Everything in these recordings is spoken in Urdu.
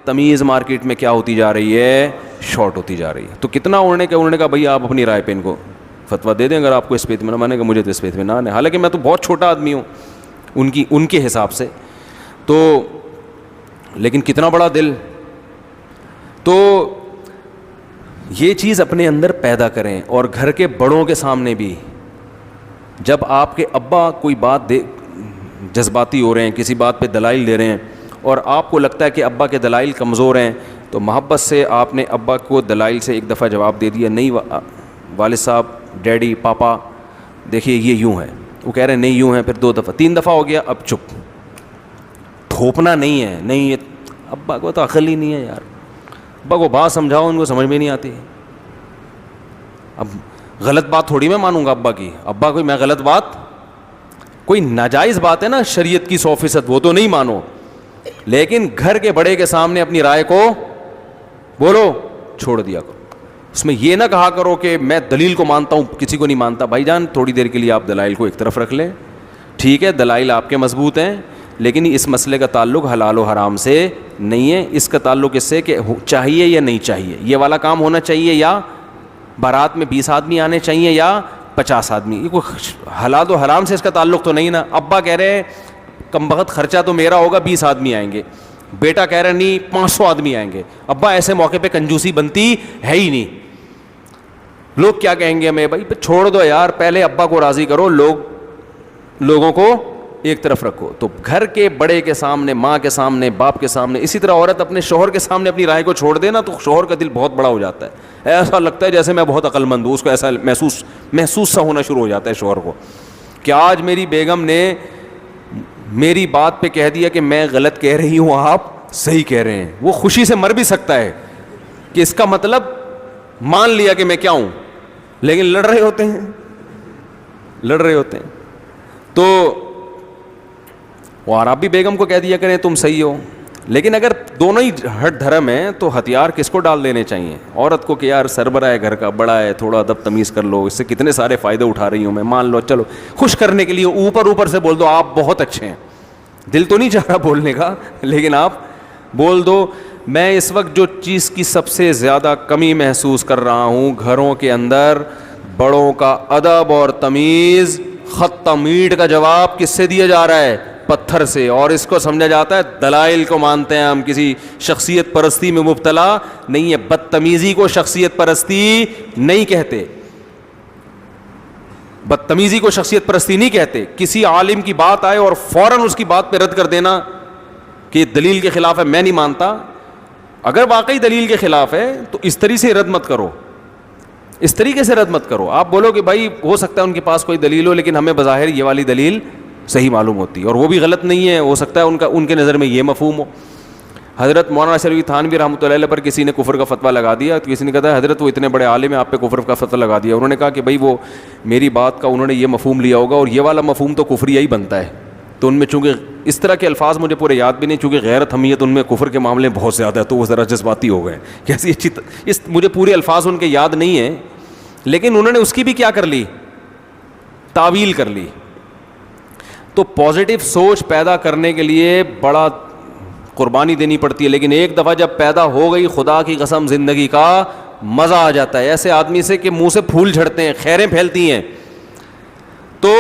تمیز مارکیٹ میں کیا ہوتی جا رہی ہے؟ شارٹ ہوتی جا رہی ہے. تو کتنا انہوں نے کہا بھائی آپ اپنی رائے پہ ان کو فتویٰ دے دیں اگر آپ کو اس پہ اطمینان. میں نے کہا مجھے تو اس پہ اطمینان ہے, حالانکہ میں تو بہت چھوٹا آدمی ہوں ان کے حساب سے, تو لیکن کتنا بڑا دل. تو یہ چیز اپنے اندر پیدا کریں, اور گھر کے بڑوں کے سامنے بھی. جب آپ کے ابا کوئی بات جذباتی ہو رہے ہیں, کسی بات پہ دلائل دے رہے ہیں, اور آپ کو لگتا ہے کہ ابا کے دلائل کمزور ہیں, تو محبت سے آپ نے ابا کو دلائل سے ایک دفعہ جواب دے دیا, نہیں والد صاحب, ڈیڈی, پاپا دیکھیے یہ یوں ہے. وہ کہہ رہے ہیں نہیں یوں ہے, پھر 2 دفعہ 3 دفعہ ہو گیا, اب چپ. تھوپنا نہیں ہے, نہیں یہ ابا کو تو عقل ہی نہیں ہے یار, ابا کو بات سمجھاؤ ان کو سمجھ میں نہیں آتی. اب غلط بات تھوڑی میں مانوں گا ابا کی, ابا کوئی میں غلط بات, کوئی ناجائز بات ہے نا شریعت کی 100%, وہ تو نہیں مانو, لیکن گھر کے بڑے کے سامنے اپنی رائے کو بولو, چھوڑ دیا کرو. اس میں یہ نہ کہا کرو کہ میں دلیل کو مانتا ہوں کسی کو نہیں مانتا. بھائی جان تھوڑی دیر کے لیے آپ دلائل کو ایک طرف رکھ لیں, ٹھیک ہے دلائل آپ کے مضبوط ہیں, لیکن اس مسئلے کا تعلق حلال و حرام سے نہیں ہے. اس کا تعلق اس سے کہ چاہیے یا نہیں چاہیے, یہ والا کام ہونا چاہیے, یا بارات میں 20 آدمی آنے چاہیے یا 50 آدمی. یہ کوئی حلال و حرام سے اس کا تعلق تو نہیں نا. ابا کہہ رہے ہیں کم بخت خرچہ تو میرا ہوگا, 20 آدمی آئیں گے. بیٹا کہہ رہے ہیں نہیں 500 آدمی آئیں گے. ابا ایسے موقع پہ کنجوسی بنتی ہے ہی نہیں. لوگ کیا کہیں گے ہمیں, بھائی چھوڑ دو یار, پہلے ابا کو راضی کرو, لوگوں کو ایک طرف رکھو. تو گھر کے بڑے کے سامنے, ماں کے سامنے, باپ کے سامنے, اسی طرح عورت اپنے شوہر کے سامنے اپنی رائے کو چھوڑ دے نا, تو شوہر کا دل بہت بڑا ہو جاتا ہے. ایسا لگتا ہے جیسے میں بہت عقل مند ہوں, اس کو ایسا محسوس سا ہونا شروع ہو جاتا ہے شوہر کو, کہ آج میری بیگم نے میری بات پہ کہہ دیا کہ میں غلط کہہ رہی ہوں, آپ صحیح کہہ رہے ہیں. وہ خوشی سے مر بھی سکتا ہے کہ اس کا مطلب مان لیا کہ میں کیا ہوں, لیکن لڑ رہے ہوتے ہیں. تو اور آپ بھی بیگم کو کہہ دیا کریں تم صحیح ہو. لیکن اگر دونوں ہی ہٹ دھرم ہیں تو ہتھیار کس کو ڈال دینے چاہیے؟ عورت کو کہ یار سربراہ ہے گھر کا, بڑا ہے, تھوڑا ادب تمیز کر لو, اس سے کتنے سارے فائدے اٹھا رہی ہوں میں, مان لو, چلو خوش کرنے کے لیے اوپر سے بول دو آپ بہت اچھے ہیں. دل تو نہیں چاہ رہا بولنے کا, لیکن آپ بول دو میں اس وقت جو چیز کی سب سے زیادہ کمی محسوس کر رہا ہوں گھروں کے اندر, بڑوں کا ادب اور تمیز. خط میٹ کا جواب کس سے دیا جا رہا ہے؟ پتھر سے. اور اس کو سمجھا جاتا ہے دلائل کو مانتے ہیں ہم, کسی شخصیت پرستی میں مبتلا نہیں ہے. بدتمیزی کو شخصیت پرستی نہیں کہتے, بدتمیزی کو شخصیت پرستی نہیں کہتے. کسی عالم کی بات آئے اور فوراً اس کی بات پہ رد کر دینا کہ یہ دلیل کے خلاف ہے, میں نہیں مانتا. اگر واقعی دلیل کے خلاف ہے تو اس طریقے سے رد مت کرو, اس طریقے سے رد مت کرو. آپ بولو کہ بھائی ہو سکتا ہے ان کے پاس کوئی دلیل ہو, لیکن ہمیں بظاہر یہ والی دلیل صحیح معلوم ہوتی ہے, اور وہ بھی غلط نہیں ہے, ہو سکتا ہے ان کے نظر میں یہ مفہوم ہو. حضرت مولانا شریف تھانوی رحمۃ اللہ علیہ پر کسی نے کفر کا فتویٰ لگا دیا, تو کسی نے کہا حضرت وہ اتنے بڑے عالم ہیں, آپ پہ کفر کا فتویٰ لگا دیا. انہوں نے کہا کہ بھائی وہ میری بات کا انہوں نے یہ مفہوم لیا ہوگا, اور یہ والا مفہوم تو کفریہ ہی بنتا ہے. تو ان میں چونکہ اس طرح کے الفاظ مجھے پورے یاد بھی نہیں, چونکہ غیرت حمیت ان میں کفر کے معاملے میں بہت زیادہ ہے, تو وہ ذرا جذباتی ہو گئے. کیسی اچھی مجھے پورے الفاظ ان کے یاد نہیں ہیں, لیکن انہوں نے اس کی بھی کیا کر لی, تعویل کر لی. تو پازیٹیو سوچ پیدا کرنے کے لیے بڑا قربانی دینی پڑتی ہے, لیکن ایک دفعہ جب پیدا ہو گئی خدا کی قسم زندگی کا مزہ آ جاتا ہے. ایسے آدمی سے کہ منہ سے پھول جھڑتے ہیں, خیریں پھیلتی ہیں. تو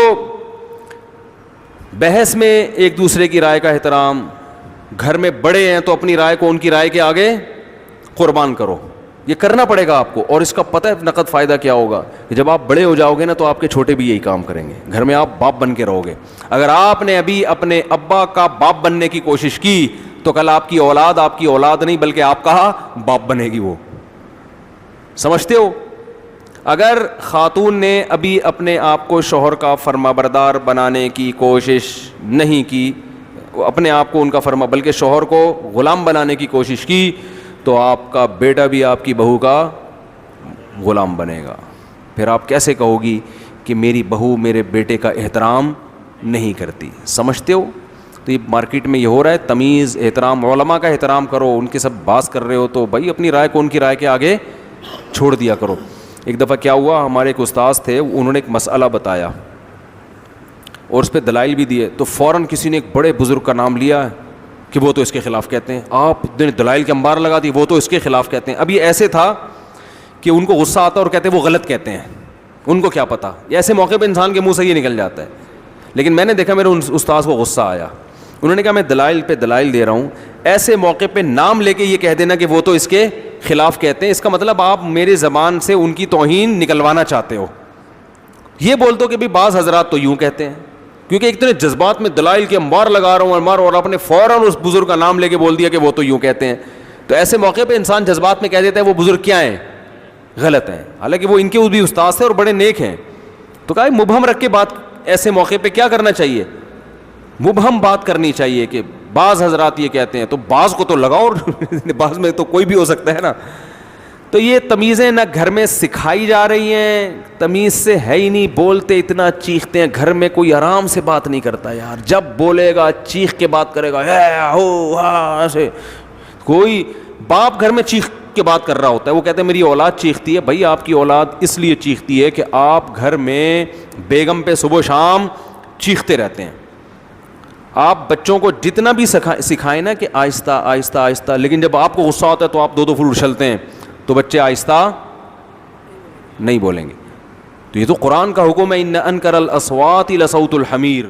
بحث میں ایک دوسرے کی رائے کا احترام, گھر میں بڑے ہیں تو اپنی رائے کو ان کی رائے کے آگے قربان کرو, یہ کرنا پڑے گا آپ کو. اور اس کا پتہ ہے نقد فائدہ کیا ہوگا, کہ جب آپ بڑے ہو جاؤ گے نا تو آپ کے چھوٹے بھی یہی کام کریں گے. گھر میں آپ باپ بن کے رہو گے. اگر آپ نے ابھی اپنے ابا کا باپ بننے کی کوشش کی تو کل آپ کی اولاد نہیں بلکہ آپ کا باپ بنے گی. وہ سمجھتے ہو؟ اگر خاتون نے ابھی اپنے آپ کو شوہر کا فرما بردار بنانے کی کوشش نہیں کی, اپنے آپ کو ان کا فرما بلکہ شوہر کو غلام بنانے کی کوشش کی, تو آپ کا بیٹا بھی آپ کی بہو کا غلام بنے گا. پھر آپ کیسے کہو گی کہ میری بہو میرے بیٹے کا احترام نہیں کرتی؟ سمجھتے ہو؟ تو یہ مارکیٹ میں یہ ہو رہا ہے, تمیز, احترام, علماء کا احترام کرو. ان کے سب باز کر رہے ہو تو بھائی اپنی رائے کو ان کی رائے کے آگے چھوڑ دیا کرو. ایک دفعہ کیا ہوا, ہمارے ایک استاذ تھے, انہوں نے ایک مسئلہ بتایا اور اس پہ دلائل بھی دیے, تو فوراً کسی نے ایک بڑے بزرگ کا نام لیا کہ وہ تو اس کے خلاف کہتے ہیں. آپ نے دلائل کے انبار لگا دی, وہ تو اس کے خلاف کہتے ہیں. اب یہ ایسے تھا کہ ان کو غصہ آتا اور کہتے ہیں وہ غلط کہتے ہیں, ان کو کیا پتا. ایسے موقع پہ انسان کے منہ سے یہ نکل جاتا ہے. لیکن میں نے دیکھا میرے ان استاد کو غصہ آیا, انہوں نے کہا میں دلائل پہ دلائل دے رہا ہوں, ایسے موقع پہ نام لے کے یہ کہہ دینا کہ وہ تو اس کے خلاف کہتے ہیں, اس کا مطلب آپ میرے زبان سے ان کی توہین نکلوانا چاہتے ہو. یہ بول دو کہ بھی بعض حضرات تو یوں کہتے ہیں, کیونکہ اتنے جذبات میں دلائل کے انبار لگا رہا ہوں اور آپ نے فوراً اس بزرگ کا نام لے کے بول دیا کہ وہ تو یوں کہتے ہیں. تو ایسے موقع پہ انسان جذبات میں کہہ دیتا ہے وہ بزرگ کیا ہیں, غلط ہیں, حالانکہ وہ ان کے بھی استاد تھے اور بڑے نیک ہیں. تو کہا مبہم رکھ کے بات ایسے موقع پہ کیا کرنا چاہیے, مبہم بات کرنی چاہیے کہ بعض حضرات یہ کہتے ہیں, تو بعض کو تو لگاؤ, بعض میں تو کوئی بھی ہو سکتا ہے نا. تو یہ تمیزیں نہ گھر میں سکھائی جا رہی ہیں, تمیز سے ہے ہی نہیں, بولتے اتنا چیختے ہیں, گھر میں کوئی آرام سے بات نہیں کرتا یار, جب بولے گا چیخ کے بات کرے گا, ایسے. کوئی باپ گھر میں چیخ کے بات کر رہا ہوتا ہے, وہ کہتے ہیں میری اولاد چیختی ہے. بھائی آپ کی اولاد اس لیے چیختی ہے کہ آپ گھر میں بیگم پہ صبح و شام چیختے رہتے ہیں. آپ بچوں کو جتنا بھی سکھائیں نا کہ آہستہ آہستہ آہستہ, لیکن جب آپ کو غصہ ہوتا ہے تو آپ دو پھول اچھلتے ہیں, تو بچے آہستہ نہیں بولیں گے. تو یہ تو قرآن کا حکم ہے, ان انکر الاصوات لصوت الحمیر.